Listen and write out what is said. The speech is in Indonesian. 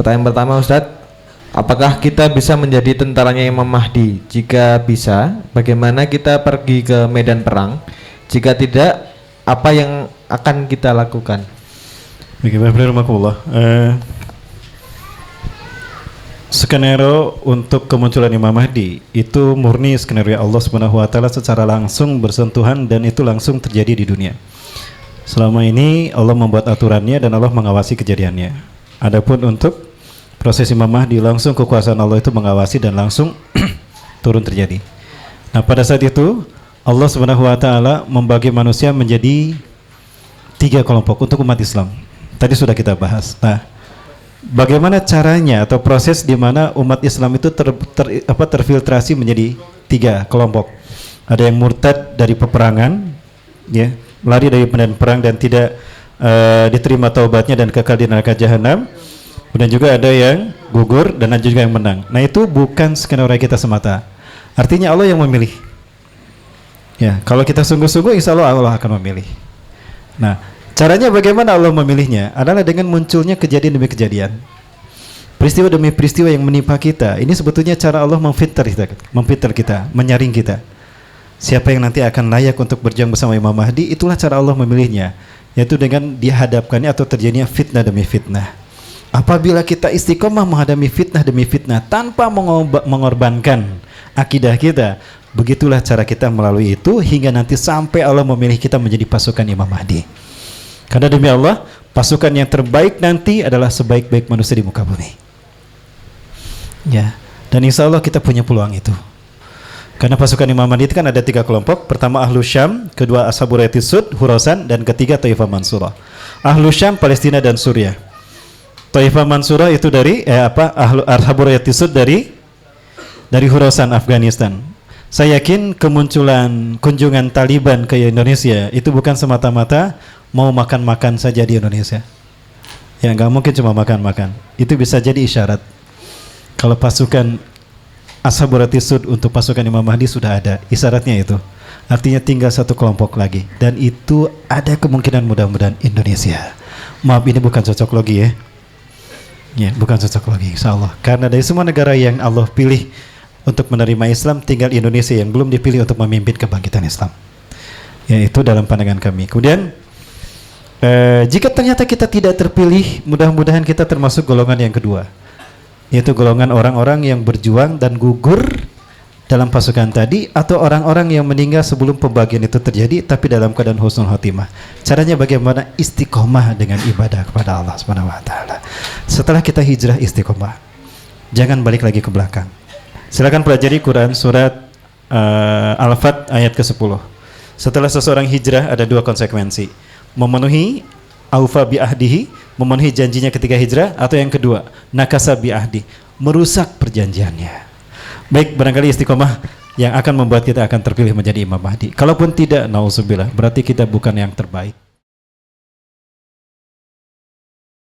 Pertanyaan pertama Ustadz, apakah kita bisa menjadi tentaranya Imam Mahdi? Jika bisa, bagaimana kita pergi ke medan perang? Jika tidak, apa yang akan kita lakukan? Bismillahirrahmanirrahim. Skenario untuk kemunculan Imam Mahdi itu murni skenario Allah Subhanahu wa taala secara langsung bersentuhan, dan itu langsung terjadi di dunia. Selama ini Allah membuat aturannya dan Allah mengawasi kejadiannya. Adapun untuk proses Imam Mahdi, langsung kekuasaan Allah itu mengawasi dan langsung turun terjadi. Nah, pada saat itu Allah Subhanahu wa taala membagi manusia menjadi 3 kelompok untuk umat Islam. Tadi sudah kita bahas. Nah, bagaimana caranya atau proses di mana umat Islam itu terfiltrasi menjadi 3 kelompok. Ada yang murtad dari peperangan, ya, lari dari medan perang dan tidak diterima taubatnya dan kekal di neraka jahanam. Kemudian juga ada yang gugur dan ada juga yang menang. Nah, itu bukan skenario kita semata. Artinya Allah yang memilih. Ya, kalau kita sungguh-sungguh, insya Allah Allah akan memilih. Nah, caranya bagaimana Allah memilihnya adalah dengan munculnya kejadian demi kejadian, peristiwa demi peristiwa yang menimpa kita. Ini sebetulnya cara Allah memfilter kita, menyaring kita. Siapa yang nanti akan layak untuk berjuang bersama Imam Mahdi, itulah cara Allah memilihnya, yaitu dengan dihadapkannya atau terjadinya fitnah demi fitnah. Apabila kita istiqomah menghadapi fitnah demi fitnah tanpa mengorbankan akidah kita, begitulah cara kita melalui itu hingga nanti sampai Allah memilih kita menjadi pasukan Imam Mahdi. Karena demi Allah, pasukan yang terbaik nanti adalah sebaik-baik manusia di muka bumi. Ya, dan insya Allah kita punya peluang itu. Karena pasukan Imam Mahdi itu kan ada 3 kelompok. Pertama Ahlu Syam, kedua Ashabul Sud, Khurasan, dan ketiga Taifah Mansurah. Ahlu Syam, Palestina dan Suriah. Taifah Mansurah itu dari Ashabul Sud dari Khurasan, Afghanistan. Saya yakin kemunculan kunjungan Taliban ke Indonesia itu bukan semata-mata mau makan-makan saja di Indonesia. Ya, nggak mungkin cuma makan-makan. Itu bisa jadi isyarat kalau pasukan Ashabul Sud untuk pasukan Imam Mahdi sudah ada. Isyaratnya itu. Artinya tinggal 1 kelompok lagi. Dan itu ada kemungkinan mudah-mudahan Indonesia. Maaf, ini bukan cocok logi ya. Ya, bukan cocok logi, insya Allah. Karena dari semua negara yang Allah pilih untuk menerima Islam, tinggal Indonesia yang belum dipilih untuk memimpin kebangkitan Islam. Ya, itu dalam pandangan kami. Kemudian jika ternyata kita tidak terpilih, mudah-mudahan kita termasuk golongan yang kedua, yaitu golongan orang-orang yang berjuang dan gugur dalam pasukan tadi, atau orang-orang yang meninggal sebelum pembagian itu terjadi tapi dalam keadaan husnul khotimah. Caranya bagaimana? Istiqomah dengan ibadah kepada Allah Subhanahu wa taala. Setelah kita hijrah, istiqomah, jangan balik lagi ke belakang. Silakan pelajari Quran surat Al-Fat ayat ke-10. Setelah seseorang hijrah ada 2 konsekuensi: memenuhi aufa bi ahdihi, memenuhi janjinya ketika hijrah, atau yang kedua nakasa bi ahdi, merusak perjanjiannya. Baik, barangkali istiqomah yang akan membuat kita akan terpilih menjadi Imam Mahdi. Kalaupun tidak, nauzubillah, berarti kita bukan yang terbaik.